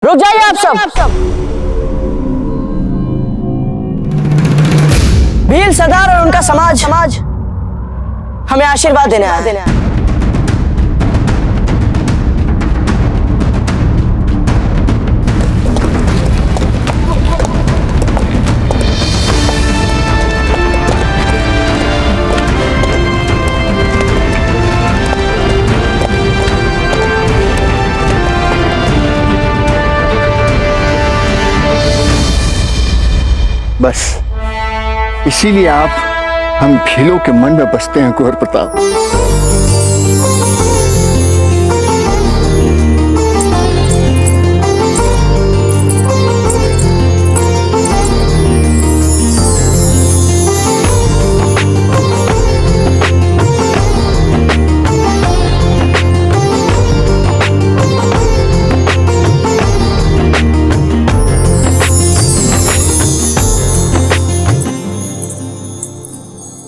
रुक जाइए आप सब। भील सरदार और उनका समाज हमें आशीर्वाद देने आया। बस इसीलिए आप हम भीलों के मन में बसते हैं कुंवर प्रताप।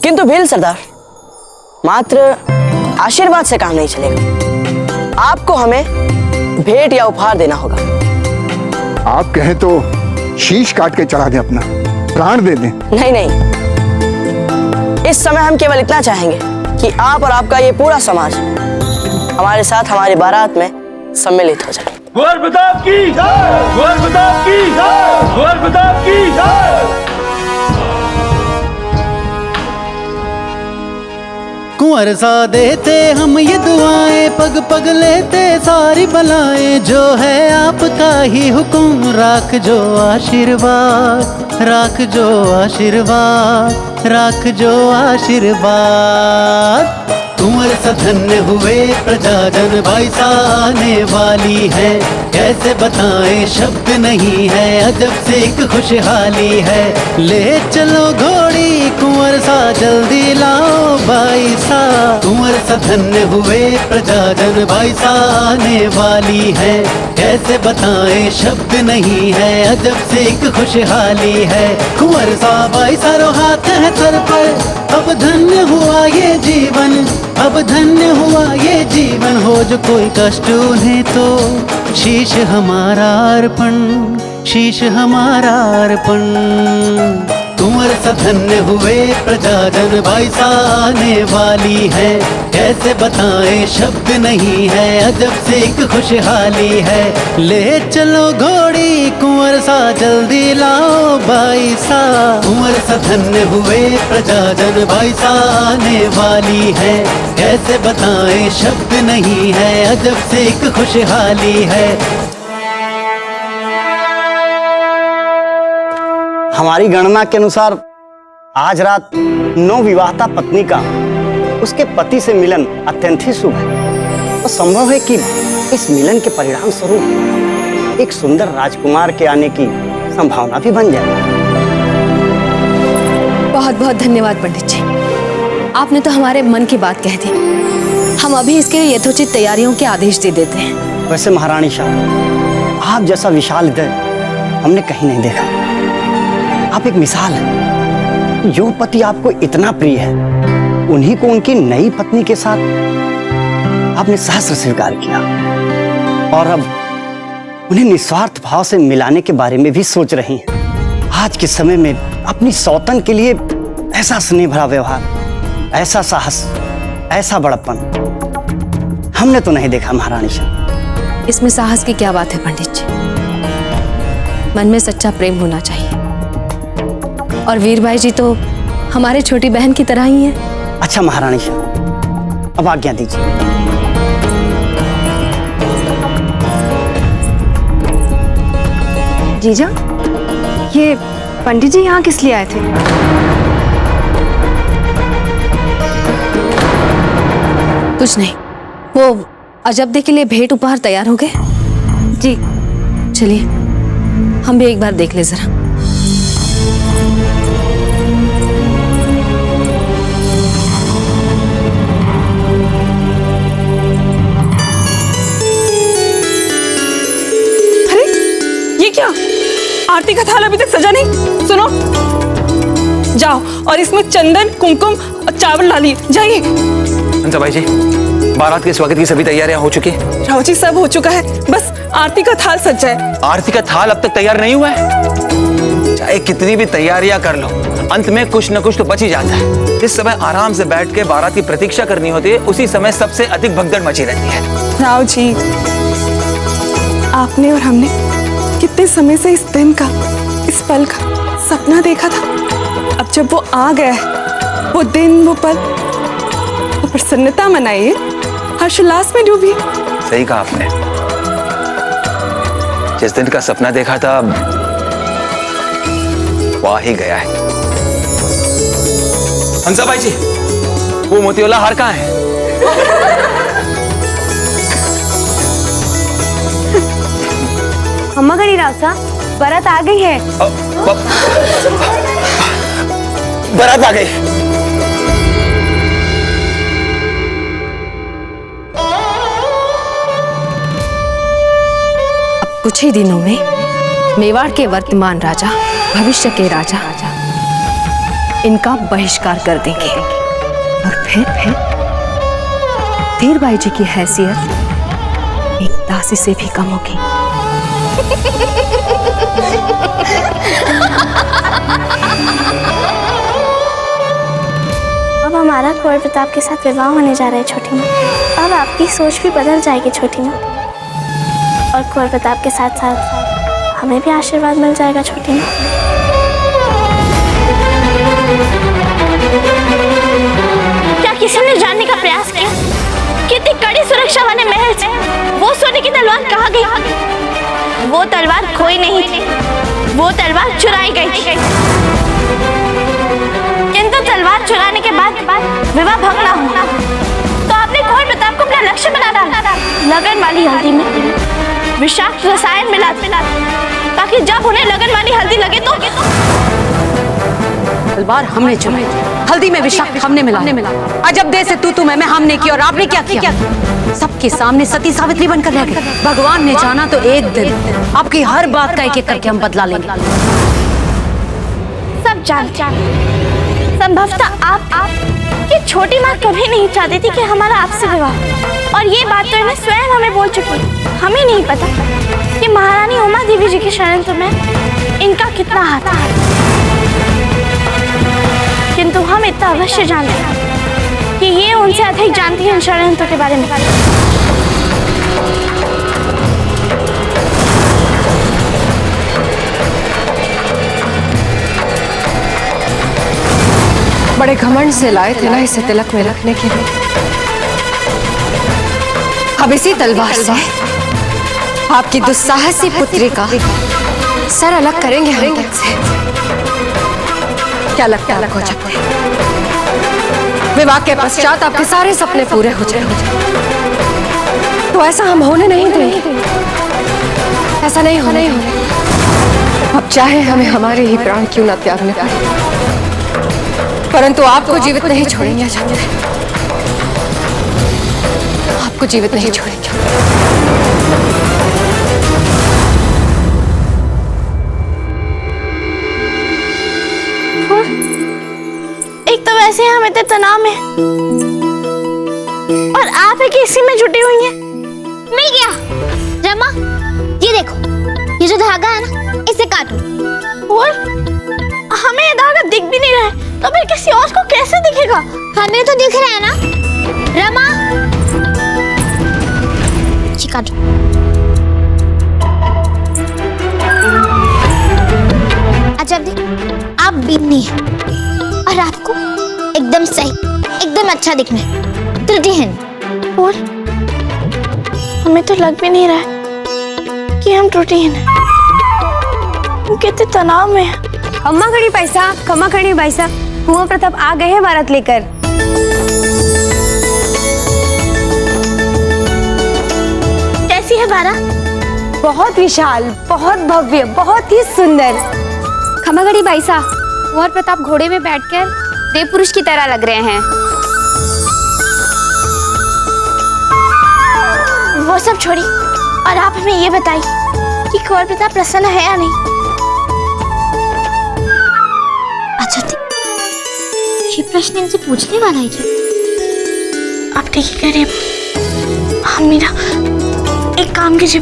किंतु भील सरदार, मात्र आशीर्वाद से काम नहीं चलेगा। आपको हमें भेंट या उपहार देना होगा। आप कहें तो शीश काट के चढ़ा दें, अपना प्राण दे दें। नहीं, इस समय हम केवल इतना चाहेंगे कि आप और आपका ये पूरा समाज हमारे साथ हमारी बारात में सम्मिलित हो जाए। कुंवर प्रताप की जय! कुंवर प्रताप की जय! कुंवर प्रताप की जय! कुंवर सा देते हम ये दुआएं, पग पग लेते सारी बलाएं। जो है आपका ही हुक्म, राख जो आशीर्वाद, राख जो आशीर्वाद, राख जो आशीर्वाद। कुंवर सा धन्य हुए प्रजाजन, भाई सा आने वाली है। कैसे बताएं शब्द नहीं है, अजब से एक खुशहाली है। ले चलो घोड़ी कुंवर सा, जल्दी लाओ भाई सा। कुंवर सा धन्य हुए प्रजाजन, भाई सा आने वाली है। कैसे बताएं शब्द नहीं है, अजब से एक खुशहाली है। कुंवर सा भाई सारो हाथ है सर पर, अब धन्य हुआ ये जीवन, अब धन्य हुआ ये जीवन। हो जो कोई कष्ट उन्हें तो शीश हमारा अर्पण, शीश हमारा अर्पण। कुंवर सा धन्य हुए प्रजाजन, भाई सा आने वाली है। कैसे बताएं शब्द नहीं है, अजब से एक खुशहाली है। ले चलो घोड़ी कुंवर सा, जल्दी लाओ भाई सा। कुंवर सा धन्य हुए प्रजाजन, भाई सा आने वाली है। कैसे बताएं शब्द नहीं है, अजब से एक खुशहाली है। हमारी गणना के अनुसार आज रात नवविवाहिता पत्नी का उसके पति से मिलन अत्यंत ही शुभ है और संभव है कि इस मिलन के परिणाम स्वरूप एक सुंदर राजकुमार के आने की संभावना भी बन जाए। बहुत बहुत धन्यवाद पंडित जी, आपने तो हमारे मन की बात कह दी। हम अभी इसके लिए यथोचित तैयारियों के आदेश दे देते हैं। वैसे महारानी शाह, आप जैसा विशाल हृदय हमने कहीं नहीं देखा। आप एक मिसाल है। जो पति आपको इतना प्रिय है, उन्हीं को उनकी नई पत्नी के साथ आपने सहस्र स्वीकार किया और अब उन्हें निस्वार्थ भाव से मिलाने के बारे में भी सोच रही हैं। आज के समय में अपनी सौतन के लिए ऐसा स्नेह भरा व्यवहार, ऐसा साहस, ऐसा बड़प्पन हमने तो नहीं देखा महारानी शाह। इसमें साहस की क्या बात है पंडित जी? मन में सच्चा प्रेम होना चाहिए और वीर भाई जी तो हमारे छोटी बहन की तरह ही है। अच्छा महारानी शाह, अब आज्ञा दीजिए। जीजा, ये पंडित जी यहाँ किस लिए आए थे? कुछ नहीं, वो अजब दे के लिए भेंट उपहार तैयार हो गए। जी चलिए हम भी एक बार देख ले जरा। क्या आरती का थाल अभी तक सजा नहीं? सुनो, जाओ और इसमें चंदन, कुमकुम और चावल डालिए। जाइए। भाई जी, बारात के स्वागत की सभी तैयारियां हो चुकी हैं? राव जी, सब हो चुका है, बस आरती का थाल सज जाए। आरती का थाल अब तक तैयार नहीं हुआ है? चाहे कितनी भी तैयारियां कर लो, अंत में कुछ न कुछ तो बच ही जाता है। इस समय आराम से बैठ के बारात की प्रतीक्षा करनी होती है, उसी समय सबसे अधिक भगदड़ मची रहती है। राव जी, आपने और हमने कितने समय से इस दिन का, इस पल का सपना देखा था। अब जब वो आ गया है, वो दिन, वो पल, वो प्रसन्नता मनाइए, हर्षोल्लास में डूबिए। सही कहा आपने। जिस दिन का सपना देखा था वो आ ही गया है। हंसा भाई जी, वो मोतीवाला हार कहाँ है? अम्मा गणी रावसा, बारात आ गई है। बारात आ गई। अब कुछ ही दिनों में मेवाड़ के वर्तमान राजा, भविष्य के राजा इनका बहिष्कार कर देंगे और फिर धीरबाई जी की हैसियत एक दासी से भी कम होगी। अब हमारा कुंवर प्रताप के साथ विवाह होने जा रहा है छोटी माँ। अब आपकी सोच भी बदल जाएगी छोटी माँ, और कुंवर प्रताप के साथ साथ हमें भी आशीर्वाद मिल जाएगा छोटी माँ। क्या किसी ने जानने का प्रयास किया कितनी कड़ी सुरक्षा वाले महल से वो सोने की तलवार कहाँ गई? वो तलवार खोई नहीं थी, वो तलवार चुराई गई थी। किंतु तलवार चुराने के बाद विवाह भंग ना हो तो आपने कुंवर प्रताप को अपना लक्ष्य बना डाला। लगन वाली हल्दी में विषाक्त रसायन मिला ताकि जब उन्हें लगन वाली हल्दी लगे तो तलवार हमने चुराई, हल्दी में विषाक्त हमने मिला। अजब दे से तू मैं हमने की, और आपने क्या किया? सबके सामने सती सावित्री बनकर रह गए। भगवान ने जाना तो एक दिन आपकी हर बात का एक-एक करके हम बदला लेंगे। सब जानते हैं, संभवतः आप ये छोटी माँ कभी नहीं चाहती थी कि हमारा आपसे विवाह, और ये बात तो इन्हें स्वयं हमें बोल चुकी। हमें नहीं पता कि महारानी उमा देवी जी के षड्यंत्र में इनका कितना हाथ है, किंतु हम इतना अवश्य जानते हैं कि ये उनसे अधिक जानती है इन षड्यंत्रों के बारे में। बड़े घमंड से लाए थे ना इसे तिलक में रखने के लिए। अब इसी तलवार से आपकी दुस्साहसी पुत्री का सर अलग करेंगे हम तक से। क्या लगता है आपको जब विवाह के पश्चात आपके सारे सपने पूरे हो जाएंगे? तो ऐसा हम होने नहीं देंगे, ऐसा नहीं होने। अब चाहे हमें हमारे ही प्राण क्यों न त्यागने पड़े, परंतु आपको जीवित नहीं छोड़ेंगे। आपको जीवित नहीं छोड़ेंगे। एक तो वैसे हम इतने तनाव में और आप एक इसी में जुटी हुई हैं। मिल गया रमा, ये देखो, ये जो धागा है ना, इसे काटो। और हमें ये धागा दिख भी नहीं रहा है, तो फिर किसी और को कैसे दिखेगा? हमें तो दिख रहा है ना रमा। काटो। अच्छा आप बिन्नी है और आपको एकदम सही, एकदम अच्छा दिखना है, त्रुटिहीन। और हमें तो लग भी नहीं रहा है कि हम त्रुटिहीन हैं। हम कितने तनाव में हैं। अम्मा खड़ी पैसा, खम्मा खड़ी पैसा, कुंवर प्रताप आ गए हैं बारात लेकर। कैसी है बारात? बहुत विशाल, बहुत भव्य, बहुत ही सुंदर। खम्मा खड़ी पैसा, कुंवर प्रताप घोड़े में बैठकर देव पुरुष की तरह लग रहे हैं। वो सब छोड़ी और आप हमें ये बताइए कि कुंवर प्रताप प्रसन्न है या नहीं? अच्छा ये प्रश्न इनसे पूछने वाला है जी। आप ठीक ही कह रहे हैं। हाँ मीरा, एक काम कीजिए,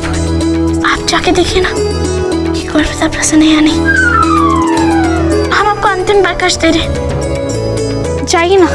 आप जाके देखिए ना कि कुंवर प्रताप प्रसन्न है या नहीं। हम आपको अंतिम बार कष्ट दे रहे, जाइए ना।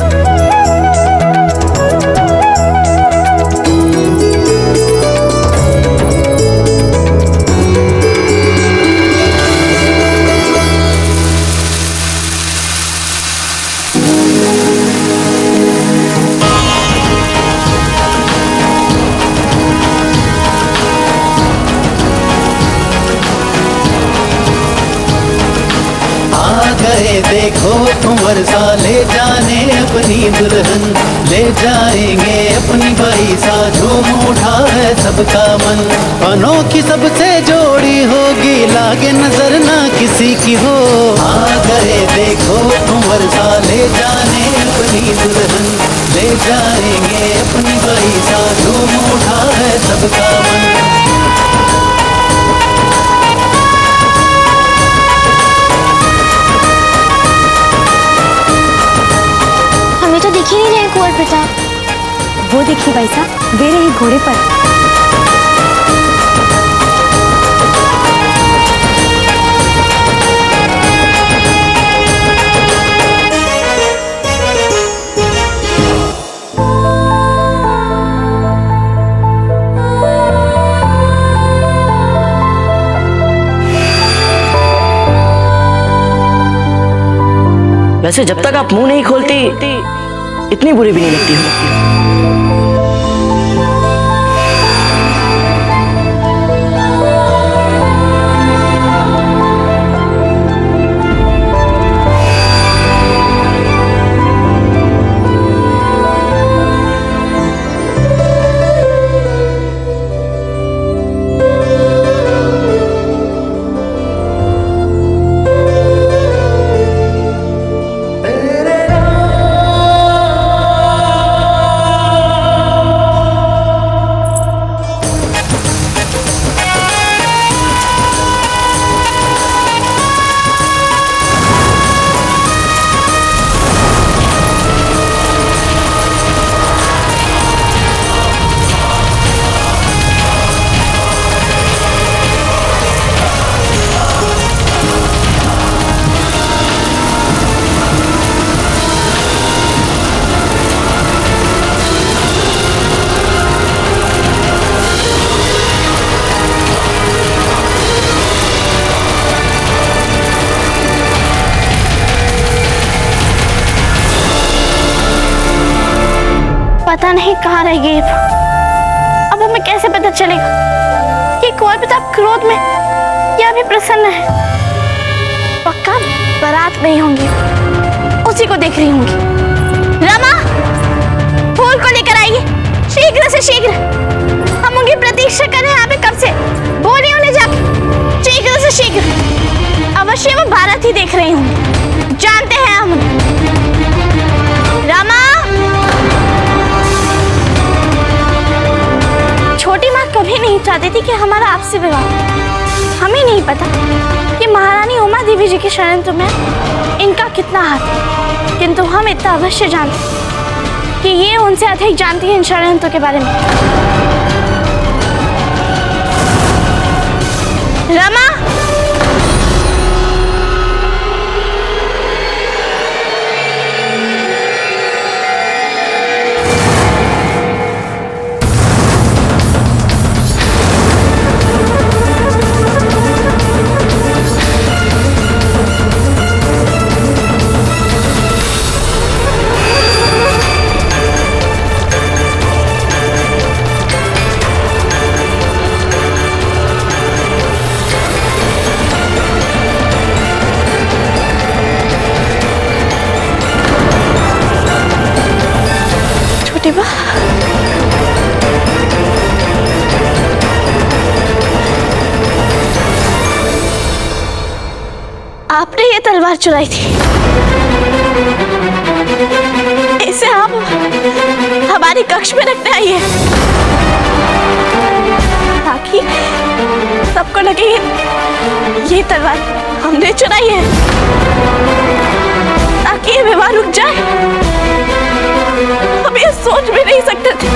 देखो कुंवर सा ले जाने अपनी दुल्हन, ले जाएंगे अपनी बाई सा, झूम उठा है सबका मन। अनोखी सबसे जोड़ी होगी, लागे नजर ना किसी की हो। आ गए देखो कुंवर सा ले जाने अपनी दुल्हन, ले जाएंगे अपनी बाई सा, झूम उठा है सबका मन। तो दिख ही नहीं रहे कुंवर प्रताप। वो देखिए भाई साहब, वे रहे घोड़े पर। वैसे जब तक आप मुंह नहीं खोलती इतनी बुरी भी नहीं लगती हो। पता नहीं कहाँ रह गई। अब हमें कैसे पता चलेगा कि कुंवर प्रताप क्रोध में या भी प्रसन्न है। पक्का बारात में ही होंगी, उसी को देख रही होंगी। रमा, फूल को लेकर आइए, शीघ्र से शीघ्र। हम उनकी प्रतीक्षा कर रहे हैं यहाँ पे कब से। बोलिए उन्हें जाके शीघ्र से शीघ्र। अवश्य वो बारात ही देख रही होंगी, जानते हैं हम। रमा, छोटी माँ कभी नहीं चाहती थी कि हमारा आपसे विवाह। हमें नहीं पता कि महारानी उमा देवी जी के षड्यंत्र में इनका कितना हाथ है, किंतु हम इतना अवश्य जानते कि ये उनसे अधिक जानती है इन षड्यंत्रों के बारे में। रमा, आपने ये तलवार चुराई थी, इसे आप हमारे कक्ष में रखने आई है ताकि सबको लगे ये तलवार हमने चुराई है, ताकि ये विवाह रुक जाए। हम ये सोच भी नहीं सकते थे।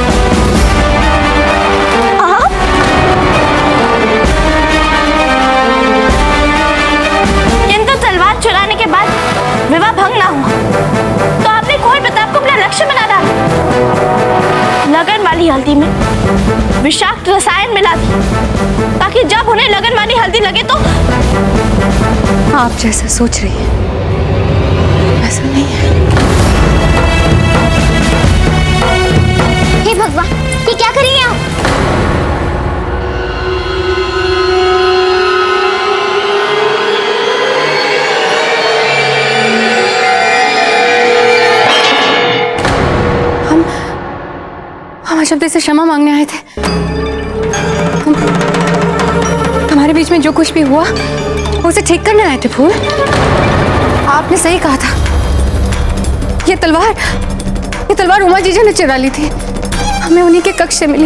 विषाक्त रसायन मिला दी ताकि जब उन्हें लगन वाली हल्दी लगे तो। आप जैसा सोच रही हैं ऐसा नहीं है। हे भगवान, ये क्या कर रही हैं आप? हम अजब से क्षमा मांगने आए थे। हमारे बीच में जो कुछ भी हुआ वो उसे ठीक करने आए थे फूल। आपने सही कहा था। ये तलवार उमा जीजा ने चुरा ली थी। हमें उन्हीं के कक्ष से मिली।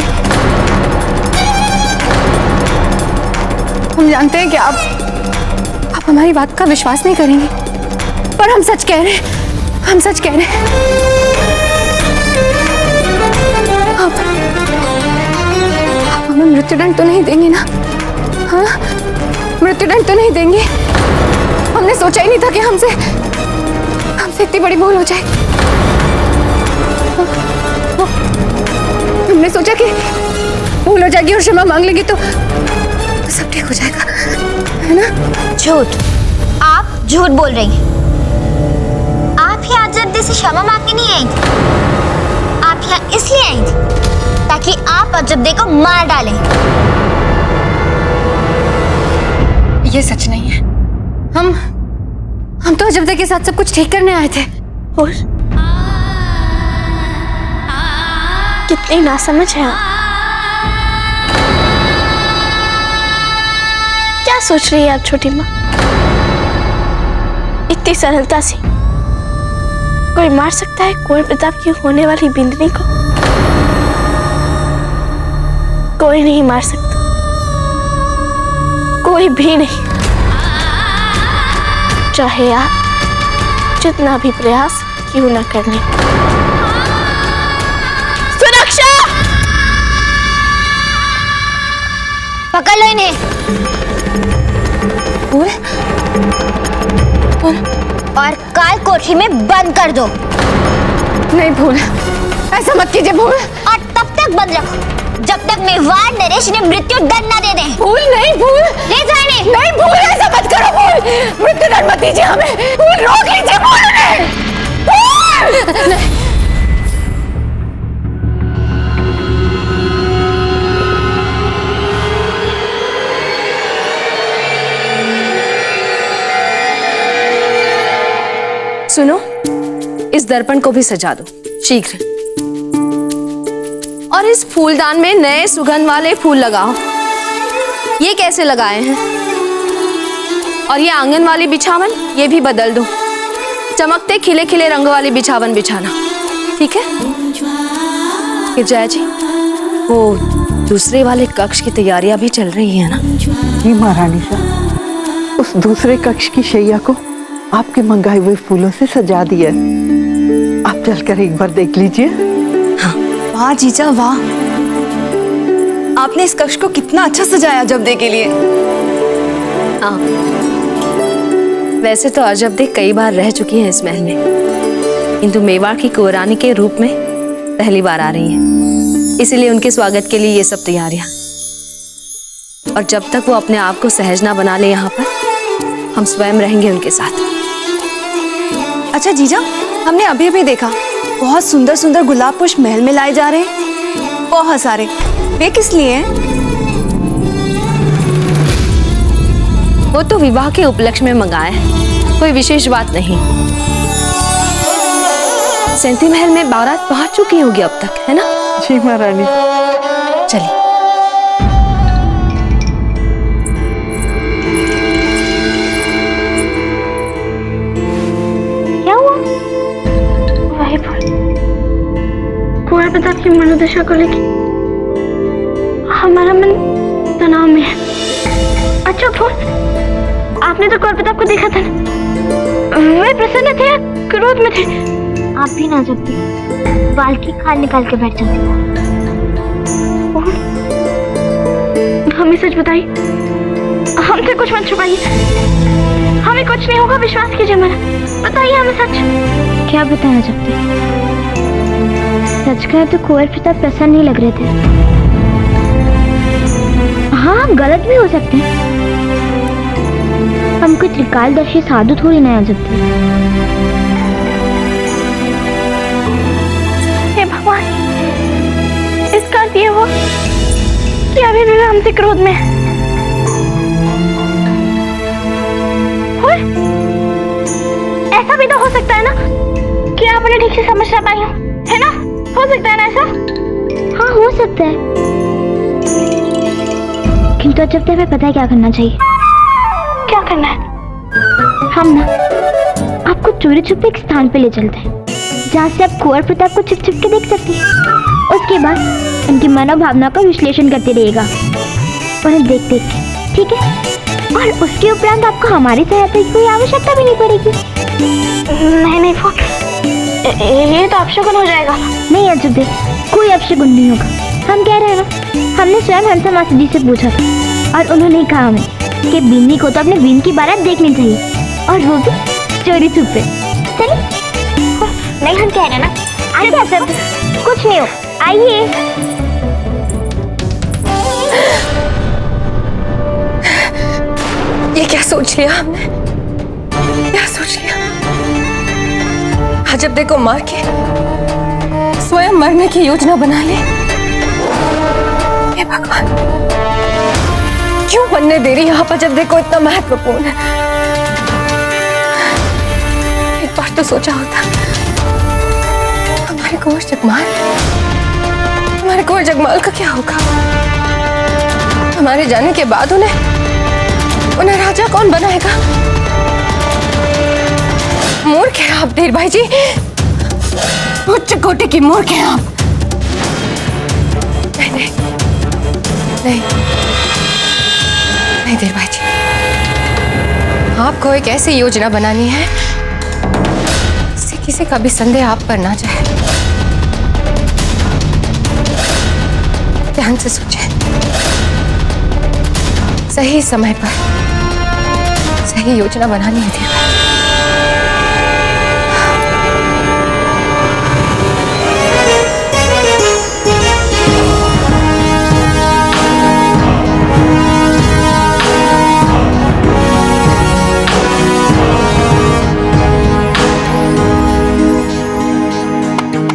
हम जानते हैं कि आप हमारी बात का विश्वास नहीं करेंगे, पर हम सच कह रहे हैं। हम सच कह रहे हैं। आप हमें मृत्युदंड तो नहीं देंगे ना? हाँ, मृत्युदंड तो नहीं देंगे। हमने सोचा ही नहीं था कि हमसे इतनी बड़ी भूल हो जाए। हमने सोचा कि भूल हो जाएगी और क्षमा मांग लेगी तो सब ठीक हो जाएगा, है ना? झूठ। आप झूठ बोल रही हैं। आप यहाँ अजब से क्षमा मांगने नहीं आई थी। आप यहाँ इसलिए आई थी ताकि आप अजब को मार डालें। ये सच नहीं है। हम तो अजब के साथ सब कुछ ठीक करने आए थे। और कितनी नासमझ है आप। क्या सोच रही है आप छोटी माँ? इतनी सरलता से कोई मार सकता है कुंवर प्रताप की होने वाली बिंदनी को? कोई नहीं मार सकता, कोई भी नहीं, चाहे आप जितना भी प्रयास क्यों न कर लें। सुरक्षा! पकड़ लो इन्हें। और काल कोठरी में बंद कर दो। नहीं भूल, ऐसा मत कीजिए भूल। और तब तक बंद रखो जब तक मेवाड़ नरेश ने मृत्यु दंड न दे दे। भूल नहीं, भूल ले जाए नहीं भूल, ऐसा मत करो भूल। मृत्यु दंड मत दीजिए हमें। भूल रोक लीजिए भूल उन्हें। भूल सुनो, इस दर्पण को भी सजा दो शीघ्र, और इस फूलदान में नए सुगंध वाले फूल लगाओ। ये कैसे लगाए हैं? और ये आंगन वाली बिछावन ये भी बदल दो। चमकते खिले खिले रंग वाली बिछावन बिछाना, ठीक है? गिरजाया जी, वो दूसरे वाले कक्ष की तैयारियां भी चल रही है ना? जी महारानी साहब, उस दूसरे कक्ष की शैया को आपके मंगाए हुए फूलों से सजा दिया। आप चलकर एक बार देख लीजिए। हाँ। वाह जीजा वाह, आपने इस कक्ष को कितना अच्छा सजाया अजबदे के लिए। हाँ, वैसे तो अजबदे कई बार रह चुकी हैं इस महल में, किंतु मेवाड़ की कुंवरानी के रूप में पहली बार आ रही हैं, इसीलिए उनके स्वागत के लिए ये सब तैयारियां। और जब तक वो अपने आप को सहज ना बना ले यहाँ पर, हम स्वयं रहेंगे उनके साथ। अच्छा जीजा, हमने अभी अभी देखा बहुत सुंदर सुंदर गुलाब पुष्प महल में लाए जा रहे हैं, बहुत सारे। वे किस लिए हैं? वो तो विवाह के उपलक्ष्य में मंगाए हैं, कोई विशेष बात नहीं। सैंती महल में बारात पहुंच चुकी होगी अब तक, है ना? जी महारानी। चलिए। कुंवर प्रताप की मनोदशा को लेकर हमारा मन तनाव में है। अच्छा फूल, आपने तो कुंवर प्रताप को देखा था ना? वे प्रसन्न थे या क्रोध में थे? आप भी ना जब भी बाल की खाल निकाल के बैठ जाते। हमें सच बताइए, हमसे कुछ मत छुपाइए। हमें कुछ नहीं होगा, विश्वास कीजिए मेरा। बताइए हमें सच। क्या बताया जब तक? सच कहे तो कुंवर प्रताप प्रसन्न नहीं लग रहे थे। आप गलत भी हो सकते हैं। हम कुछ त्रिकालदर्शी साधु थोड़ी ना आ सकते। हे भगवान, इसका अर्थ ये हो कि अभी भी हमसे क्रोध में है। ऐसा भी तो हो सकता है ना कि आप उन्हें ठीक से समझ ना पाई हो, है ना? हो सकता है ना ऐसा? हाँ, हो सकता है। किंतु अब जब हमें पता है क्या करना चाहिए। क्या करना है? हम ना आपको चोरी छुपे एक स्थान पे ले चलते हैं जहाँ से आप कुंवर प्रताप को छिप छिप के देख सकते हैं। उसके बाद उनकी मनोभावना का विश्लेषण करते रहिएगा, उन्हें देख देख के, ठीक है? और उसके उपरांत आपको हमारी सहायता की कोई आवश्यकता भी नहीं पड़ेगी। नहीं फुट, ये तो अपशगुन हो जाएगा। नहीं अजूबे, कोई अपशगुन नहीं होगा। हम कह रहे हैं ना, हमने स्वयं हंसा मासी जी से पूछा और उन्होंने कहा हमें कि बिन्नी को तो अपने बीन की बारात देखनी चाहिए, और वो भी चोरी छुपे। चलिए। नहीं, हम कह रहे हैं ना, आइए सब, कुछ नहीं हो, आइए। ये क्या सोच लिया हमने? क्या सोच लिया? अजब को मार के स्वयं मरने की योजना बना ली। हे भगवान, क्यों बनने दे रही यहाँ पर जब देखो इतना महत्वपूर्ण है। एक बार तो सोचा होता हमारे कुंवर जगमाल का क्या होगा। हमारे जाने के बाद उन्हें राजा कौन बनाएगा। मूर्ख हैं आप धीर भाई जी, उच्च कोटि की मूर्ख हैं आप। नहीं धीर भाई जी, आपको एक ऐसी योजना बनानी है जिससे किसी का भी संदेह आप पर ना जाए। ध्यान से सोचें, सही समय पर सही योजना बनानी है धीर भाई।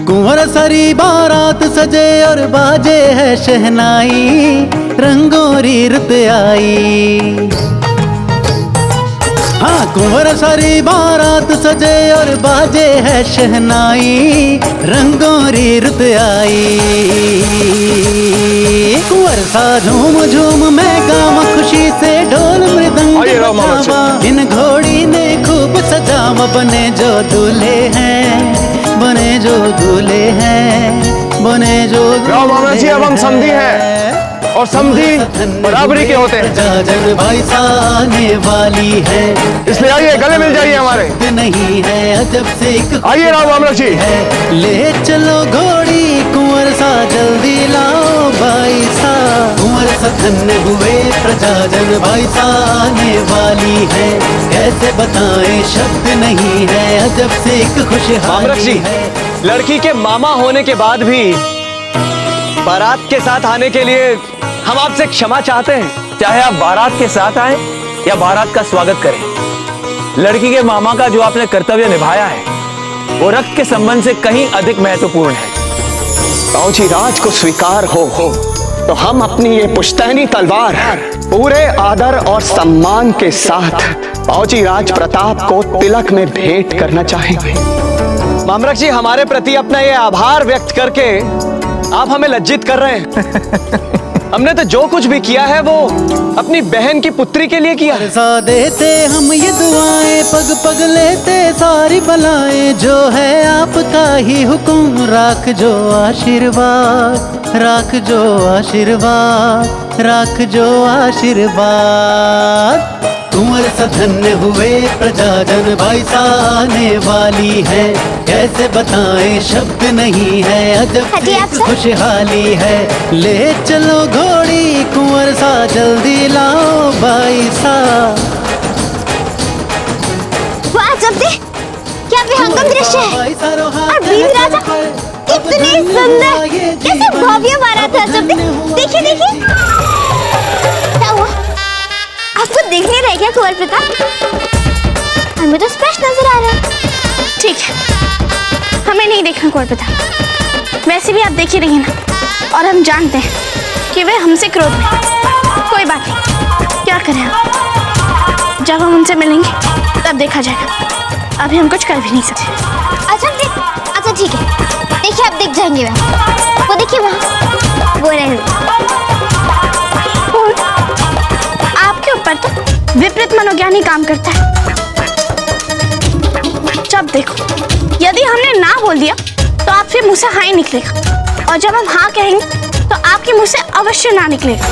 कुंवर सारी बारात सजे और बाजे है शहनाई, रंगोरी रुत आई। हाँ, कुंवर सारी बारात सजे और बाजे है शहनाई, रंगोरी रुत आई। कुंवर सा झूम झूम मैं गावा, खुशी से ढोल मृदंग बजावा, इन घोड़ी ने खूब सजावा, बने जो दूल्हे हैं, बने जो दूल्हे हैं, बने जो मामला जी, अब हम समधी हैं और समधी बराबरी के होते हैं। जन भाई आने वाली है, इसलिए आइए गले मिल जाइए हमारे। नहीं है अजब से आइए राव मामला जी, ले चलो घोड़ी कुंवर सा, जल्दी लाओ भाई सा। कुंवर सा धन्य हुए प्रजाजन, भाई सा आने वाली है, कैसे बताएं शब्द नहीं है, अजब से एक खुशहाली है। लड़की के मामा होने के बाद भी बारात के साथ आने के लिए हम आपसे क्षमा चाहते हैं। चाहे आप बारात के साथ आए या बारात का स्वागत करें, लड़की के मामा का जो आपने कर्तव्य निभाया है वो रक्त के संबंध से कहीं अधिक महत्वपूर्ण है। बाबूजी राज को स्वीकार हो तो हम अपनी ये पुश्तैनी तलवार पूरे आदर और सम्मान के साथ बाबूजी राज प्रताप को तिलक में भेंट करना चाहेंगे। मामरक जी, हमारे प्रति अपना ये आभार व्यक्त करके आप हमें लज्जित कर रहे हैं। हमने तो जो कुछ भी किया है वो अपनी बहन की पुत्री के लिए किया। सा देते हम ये दुआएं, पग पग लेते सारी बलाएं, जो है आपका ही हुक्म, राख जो आशीर्वाद, राख जो आशीर्वाद, राख जो आशीर्वाद। कुंवर सा धन्य हुए प्रजाजन, भाई सा आने वाली है, कैसे बताएं शब्द नहीं है, अजब सी खुशहाली है। ले चलो घोड़ी कुंवर सा, जल्दी लाओ भाई सा। वाह अजब, क्या विहंगम दृश्य है। और वीर राजा कितने सुंदर, कैसे भव्य बारात है अजब। देखिए देखिए, कुछ दिख नहीं रहा क्या कुंवर प्रताप? हमें तो स्पष्ट नजर आ रहा है। ठीक है, हमें नहीं देखना कुंवर प्रताप। वैसे भी आप देख ही रही हैं ना, और हम जानते हैं कि वे हमसे क्रोध में। कोई बात नहीं, क्या करें हम? जब हम उनसे मिलेंगे तब देखा जाएगा। अभी हम कुछ कर भी नहीं सकते। अच्छा ठीक है, देखिए आप दिख जाएंगे वहाँ। वो देखिए वहाँ, वो रहे। आपके ऊपर तो विपरीत मनोज्ञानी काम करता है। जब देखो, यदि हमने ना बोल दिया तो आपके मुंह से हाँ ही निकलेगा, और जब हम हाँ कहेंगे तो आपके मुंह से अवश्य ना निकलेगा।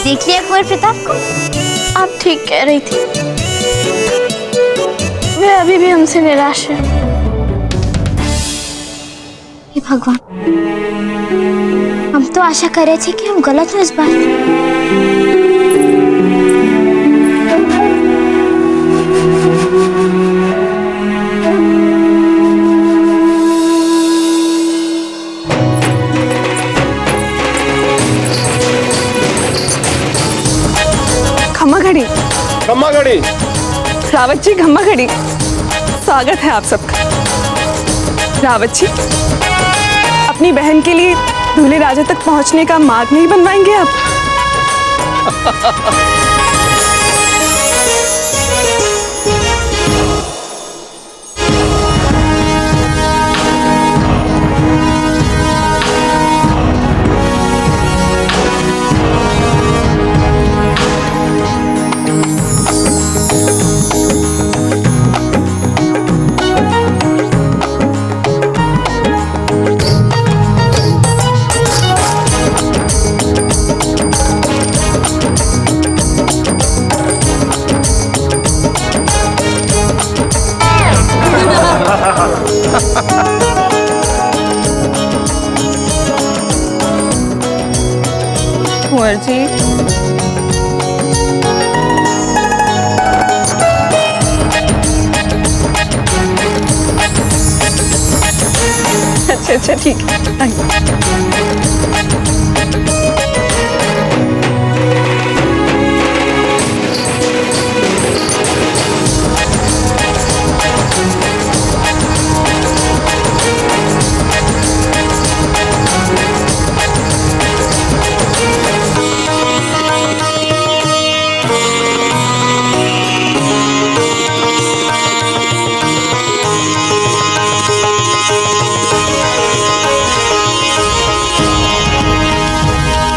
देख लिया कुंवर प्रताप को? आप ठीक कह रही थी, वे अभी भी हमसे निराश है। हे भगवान, हम तो आशा कर रहे थे कि हम गलत हो इस बार। खम्मा घड़ी। रावत जी, खम्मा घड़ी, स्वागत है आप सबका। रावत जी, अपनी बहन के लिए दूल्हे राजा तक पहुंचने का मार्ग नहीं बनवाएंगे आप? कुंवर जी, अच्छा ठीक है।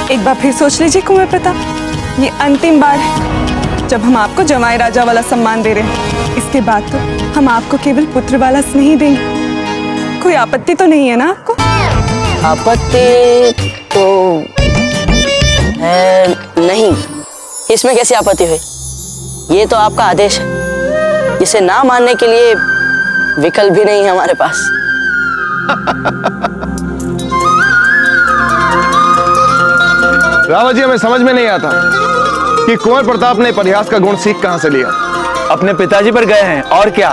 एक बार फिर सोच लीजिए कुंवर प्रताप, ये अंतिम बार है जब हम आपको जमाई राजा वाला सम्मान दे रहे हैं। इसके बाद तो हम आपको केवल पुत्र वाला स्नेह देंगे। कोई आपत्ति तो नहीं है ना आपको? आपत्ति तो है नहीं, इसमें कैसी आपत्ति हुई? ये तो आपका आदेश है, जिसे ना मानने के लिए विकल्प भी नहीं है हमारे पास। रावत जी, हमें समझ में नहीं आता कि कुंवर प्रताप ने परिहास का गुण सीख कहां से लिया। अपने पिताजी पर गए हैं, और क्या।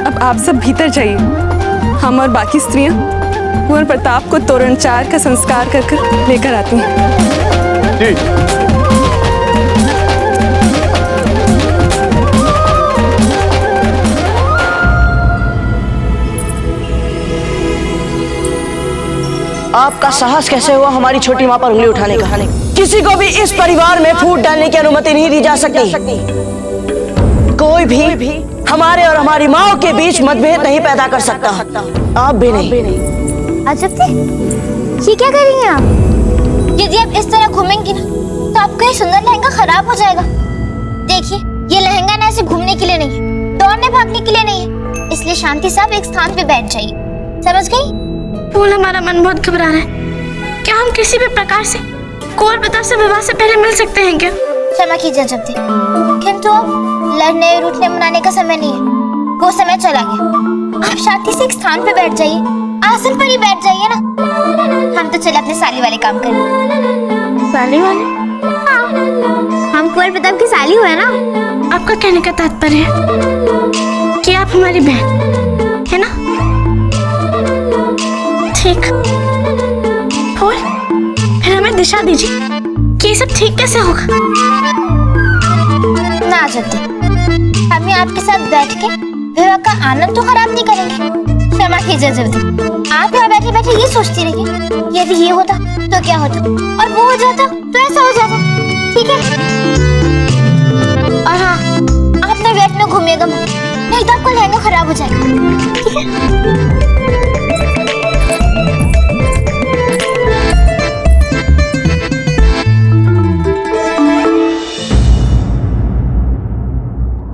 अब आप सब भीतर जाइए, हम और बाकी स्त्रियां कुंवर प्रताप को तोरणचार का संस्कार कर लेकर आती हैं। जी। आपका साहस कैसे हुआ हमारी छोटी मां पर उंगली उठाने का? किसी को भी इस परिवार में फूट डालने की अनुमति नहीं दी जा सकती। कोई भी हमारे और हमारी माँ के बीच मतभेद नहीं पैदा कर सकता, आप भी नहीं। अजब थे, ये क्या कर रही हैं आप? यदि आप इस तरह घूमेंगी ना तो आपका ये सुंदर लहंगा खराब हो जाएगा। देखिए, ये लहंगा ना ऐसे घूमने के लिए नहीं है, दौड़ने भागने के लिए नहीं है, इसलिए शांति से आप एक स्थान पे बैठ जाइए, समझ गई? फूल, हमारा मन बहुत घबरा रहा है। क्या हम किसी भी प्रकार से कुंवर प्रताप से विवाह से पहले मिल सकते हैं क्या? क्षमा कीजिए जब थे, किंतु अब लड़ने रूठने मनाने का समय नहीं है, वो समय चला गया। आप शांति से एक स्थान पे बैठ जाइए, आसन पर ही बैठ जाइए ना। हम तो चले अपने साली वाले काम करें। साली वाले? हाँ, हम कुंवर प्रताप की साली हुए ना। आपका कहने का तात्पर्य है कि आप हमारी बहन है ना? ठीक। फूल, फिर हमें दिशा दीजिए कि ये सब ठीक कैसे होगा? ना जल्दी, हम ही आपके साथ बैठ के विवाह का आनंद तो खराब नहीं करेंगे। क्षमा कीजिए जल्दी, आप यहाँ बैठे बैठे ये सोचती रहिए, यदि ये होता तो क्या होता, और वो हो जाता तो ऐसा हो जाता, ठीक है? और हाँ, आप ना बैठ में घूमिएगा मत, नहीं तो आपका लहंगा खराब हो जाएगा, ठीक है?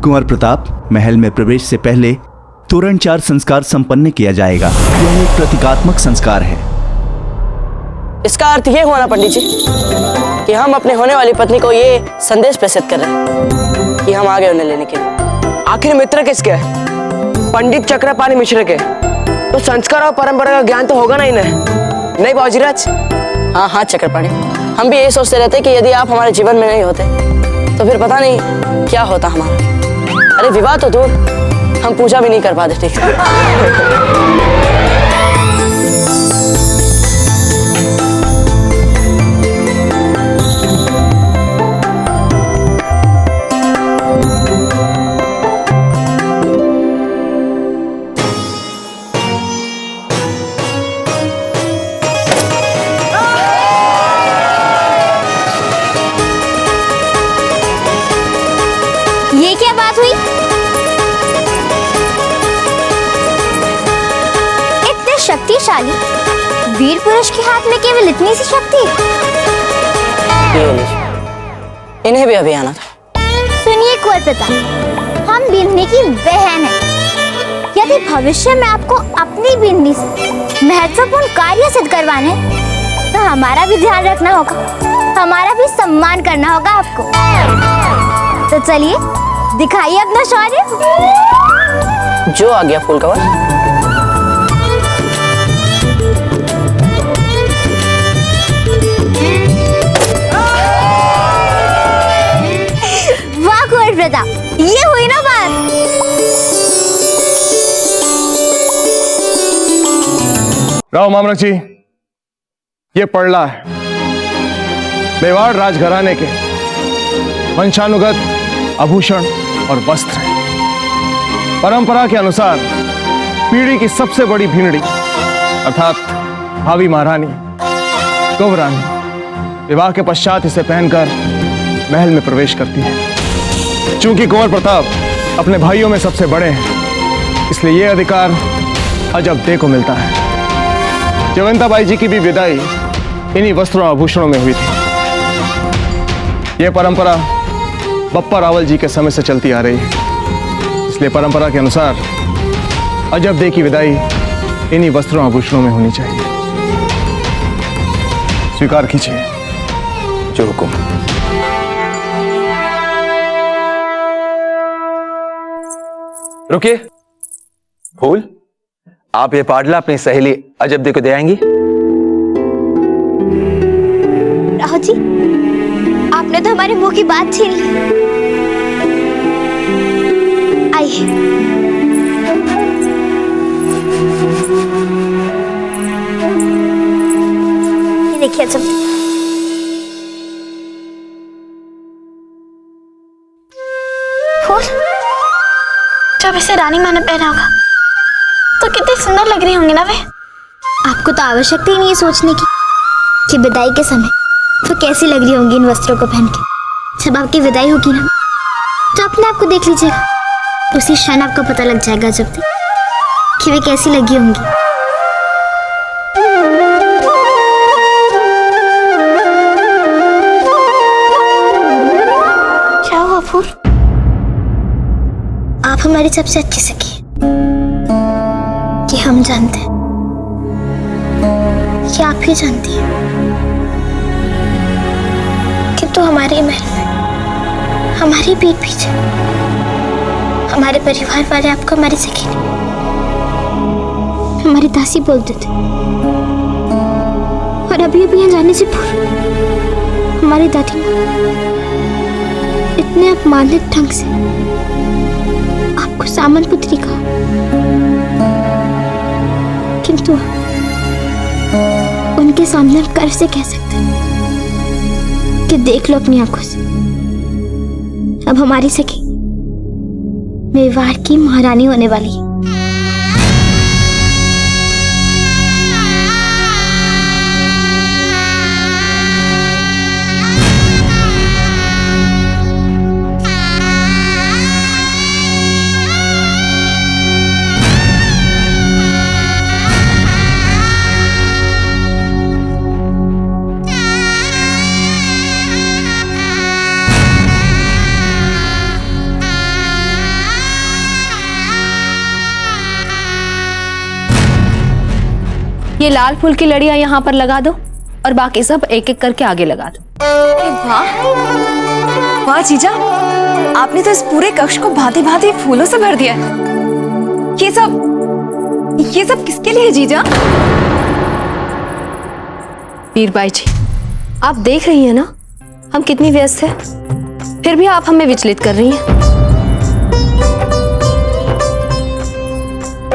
कुंवर प्रताप, महल में प्रवेश से पहले तोरणचार संस्कार संपन्न किया जाएगा। यह एक प्रतीकात्मक संस्कार है। इसका अर्थ ये हुआ ना पंडित जी कि हम अपने होने वाली पत्नी को ये संदेश प्रेषित कर रहे हैं कि हम आ गए उन्हें लेने के लिए। आखिर मित्र किसके है? पंडित चक्रपाणी मिश्र के। तो संस्कार और परंपरा का ज्ञान तो होगा ना इन्हें, नहीं बाबूजीराज? हाँ हाँ चक्रपाणी, हम भी यही सोचते रहते कि यदि आप हमारे जीवन में नहीं होते तो फिर पता नहीं क्या होता हमारा। अरे विवाह तो दूर, हम पूजा भी नहीं कर पाते ठीक से। ये क्या बात हुई? इतने शक्तिशाली वीर पुरुष के हाथ में केवल इतनी सी शक्ति? इन्हें भी अभी आना था। सुनिए कुंवर प्रताप, हम बिन्नी की बहन है। यदि भविष्य में आपको अपनी बिन्नी से महत्वपूर्ण कार्य सिद्ध करवाने तो हमारा भी ध्यान रखना होगा, हमारा भी सम्मान करना होगा आपको। तो चलिए दिखाइए अपना शौर्य। जो आ गया फूल कवर। वाह कुंवर प्रताप, ये हुई ना बात। राव मामरक जी, ये पड़ला है मेवाड़ राजघराने के वंशानुगत आभूषण और वस्त्र है। परंपरा के अनुसार पीढ़ी की सबसे बड़ी भिंडी अर्थात भावी महारानी कुंवरानी विवाह के पश्चात इसे पहनकर महल में प्रवेश करती है। चूंकि कुंवर प्रताप अपने भाइयों में सबसे बड़े हैं, इसलिए यह अधिकार अजब को मिलता है। जयवंताबाई जी की भी विदाई इन्हीं वस्त्रों आभूषणों में हुई थी। यह परंपरा बप्पा रावल जी के समय से चलती आ रही है, इसलिए परंपरा के अनुसार अजब की विदाई इन्हीं वस्त्रों आभूषणों में होनी चाहिए। स्वीकार कीजिए। जो हुकुम। रुकिए फूल, आप ये पाडला अपनी सहेली अजब को दे आएंगी? राहुल जी, आपने तो हमारे मुंह की बात छीन ली। आइए। ये देखिए अजब। फूल, जब इसे रानी माँ ने पहना होगा तो कितनी सुंदर लग रही होंगी ना वे। आपको तो आवश्यकता ही नहीं है सोचने की कि विदाई के समय तो कैसी लग रही होंगी इन वस्त्रों को पहन के। जब आपकी विदाई होगी ना तो अपने आप को देख लीजिएगा। उसी क्षण आपको पता लग जाएगा जब तक कि वे कैसी लगी होंगी। क्या हुआ फूल? आप हमारी सबसे अच्छी सखी हैं। कि हम जानते हैं कि आप ही जानती हैं कि तो हमारे महल में हमारी पीठ पीछे हमारे परिवार वाले आपको हमारी सखी नहीं हमारी दासी बोलते थे। और अभी अभी यहाँ जाने से पूर्व हमारी दादी माँ इतने अपमानित ढंग से आपको सामंत पुत्री कहा, किंतु उनके सामने हम गर्व से कह सकते हैं कि देख लो अपनी आंखों से, अब हमारी सखी मेवाड़ की महारानी होने वाली है। ये लाल फूल की लड़ियां यहाँ पर लगा दो और बाकी सब एक एक करके आगे लगा दो। वाह वाह जीजा, आपने तो इस पूरे कक्ष को भांति भांति फूलों से भर दिया है। ये सब किसके लिए है जीजा? वीरबाई जी, आप देख रही हैं ना हम कितनी व्यस्त हैं, फिर भी आप हमें विचलित कर रही हैं।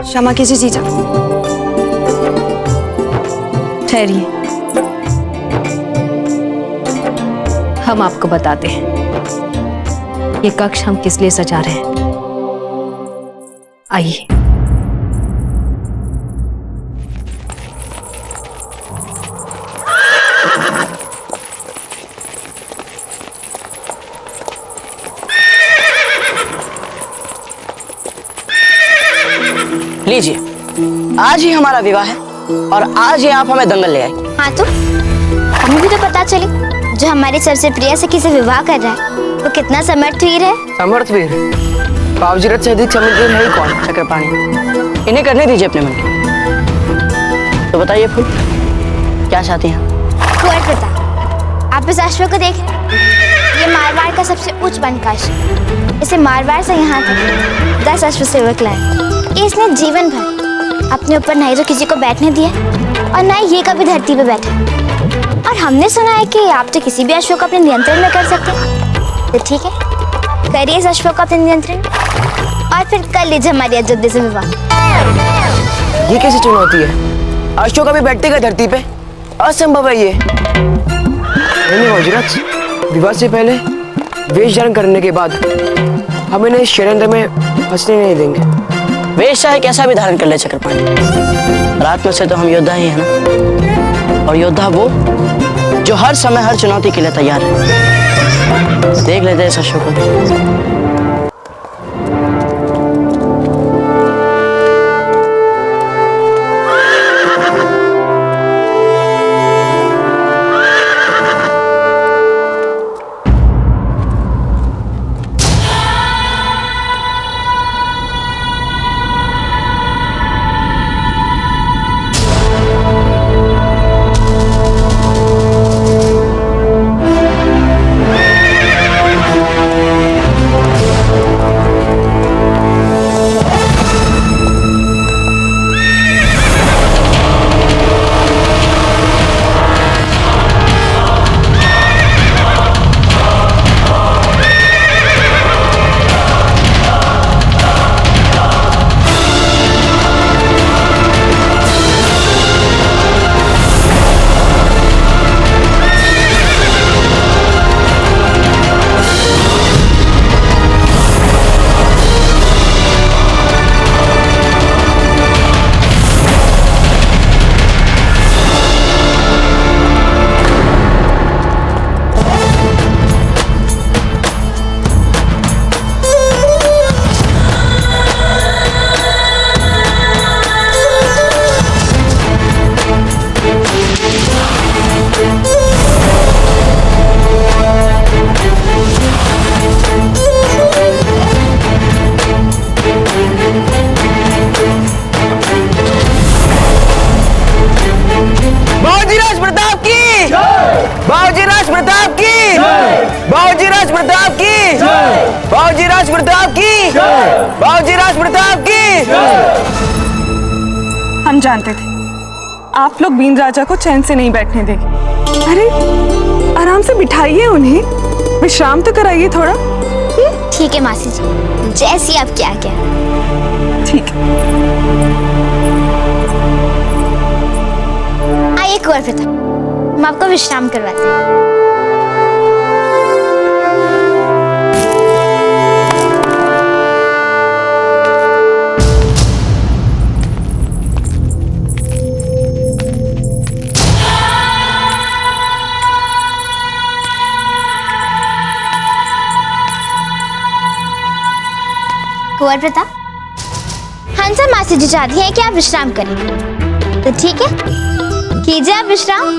क्षमा कीजिए जीजा। ठहरिए, हम आपको बताते हैं ये कक्ष हम किस लिए सजा रहे हैं। आइए। लीजिए, आज ही हमारा विवाह है और आज ही आप हमें दंगल ले आए। हाँ तो हमें भी तो पता चली जो हमारी सबसे प्रिय सखी से विवाह कर रहा है वो कितना समर्थ वीर है। समर्थ वीर? बाबूजीरथ से अधिक समर्थ वीर है ही कौन? चक्रपाणी, इन्हें करने दीजिए अपने मन की। तो बताइए फूल, क्या चाहती हैं? कुंवर प्रताप, आप इस अश्व को देखें, ये मारवाड़ का सबसे उच्च वनकाश। इसे मारवाड़ से यहाँ तक 10 अश्व सेवक लाए। इसने जीवन भर अपने ऊपर नहीं तो किसी को बैठने दिया और ना ही ये कभी धरती पे बैठा। और हमने सुना है कि आप तो किसी भी अश्व को अपने नियंत्रण में कर सकते हैं। तो ठीक है, करिए इस अश्व को अपने नियंत्रण और फिर कर लीजिए हमारी अयोध्या से विवाह। ये कैसी चुनौती है? अश्व कभी बैठेगा धरती पे? असंभव है ये। नहीं बाबूजीरथ, विवाह से पहले वेश धारण करने के बाद हम इन्हें इस षड्यंत्र में फंसने नहीं देंगे। वेश चाहे कैसा भी धारण कर ले चक्रपाणी, रात में से तो हम योद्धा ही है ना। और योद्धा वो जो हर समय हर चुनौती के लिए तैयार है। देख लेते हैं इस अश्व को। हम जानते थे आप लोग बीन राजा को चैन से नहीं बैठने देंगे। अरे आराम से बिठाइए उन्हें, विश्राम तो कराइए थोड़ा। ठीक है मासी जी, जैसी आपकी आज्ञा। ठीक है। आइए कुंवर प्रताप, हम आपको विश्राम करवाते हैं। कुंवर प्रताप, हंसा मासी जी चाहती है कि आप विश्राम करें, तो ठीक है, कीजिए आप विश्राम।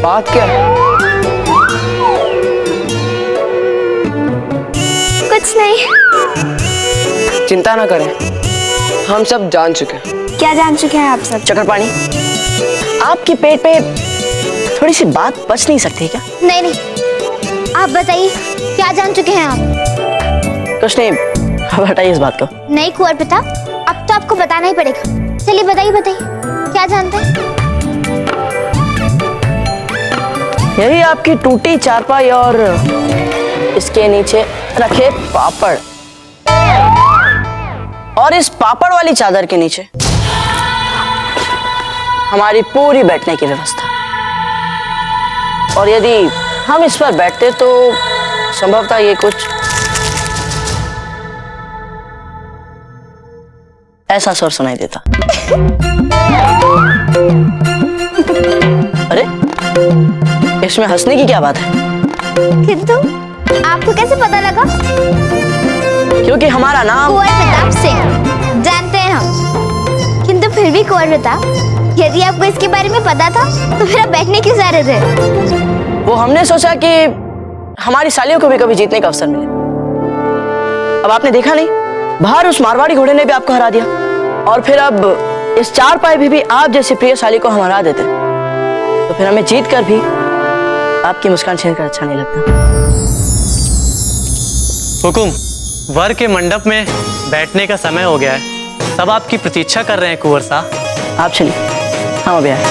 बात क्या है? कुछ नहीं। चिंता ना करें, हम सब जान चुके हैं। क्या जान चुके हैं आप सब? चक्रपाणी, आपके पेट पे थोड़ी सी बात बच नहीं सकती क्या? नहीं नहीं, आप बताइए क्या जान चुके हैं आप? कुछ नहीं, हटाइए इस बात को। नहीं कुंवर प्रताप, अब तो आपको बताना ही पड़ेगा। चलिए बताइए बताइए, क्या जानते हैं? यही आपकी टूटी चारपाई और इसके नीचे रखे पापड़, और इस पापड़ वाली चादर के नीचे हमारी पूरी बैठने की व्यवस्था। और यदि हम इस पर बैठते तो संभवतः ये कुछ ऐसा स्वर सुनाई देता। अरे इसमें हंसने की क्या बात है? किंतु आपको कैसे पता लगा? क्योंकि हमारा नाम कुंवर प्रताप सिंह, जानते हैं हम। किंतु फिर भी कुंवर प्रताप, यदि आपको इसके बारे में पता था तो फिर आप बैठने क्यों जा रहे थे? वो हमने सोचा कि हमारी सालियों को भी कभी जीतने का अवसर मिले। अब आपने देखा नहीं, बाहर उस मारवाड़ी घोड़े ने भी आपको हरा दिया, और फिर अब इस चारपाई भी आप जैसी प्रिय साली को हम हरा देते, तो फिर हमें जीत कर भी आपकी मुस्कान छीन कर अच्छा नहीं लगता। हुकुम, वर के मंडप में बैठने का समय हो गया है। सब आपकी प्रतीक्षा कर रहे हैं कुंवर साहब। आप चलिए, हम अभी आए।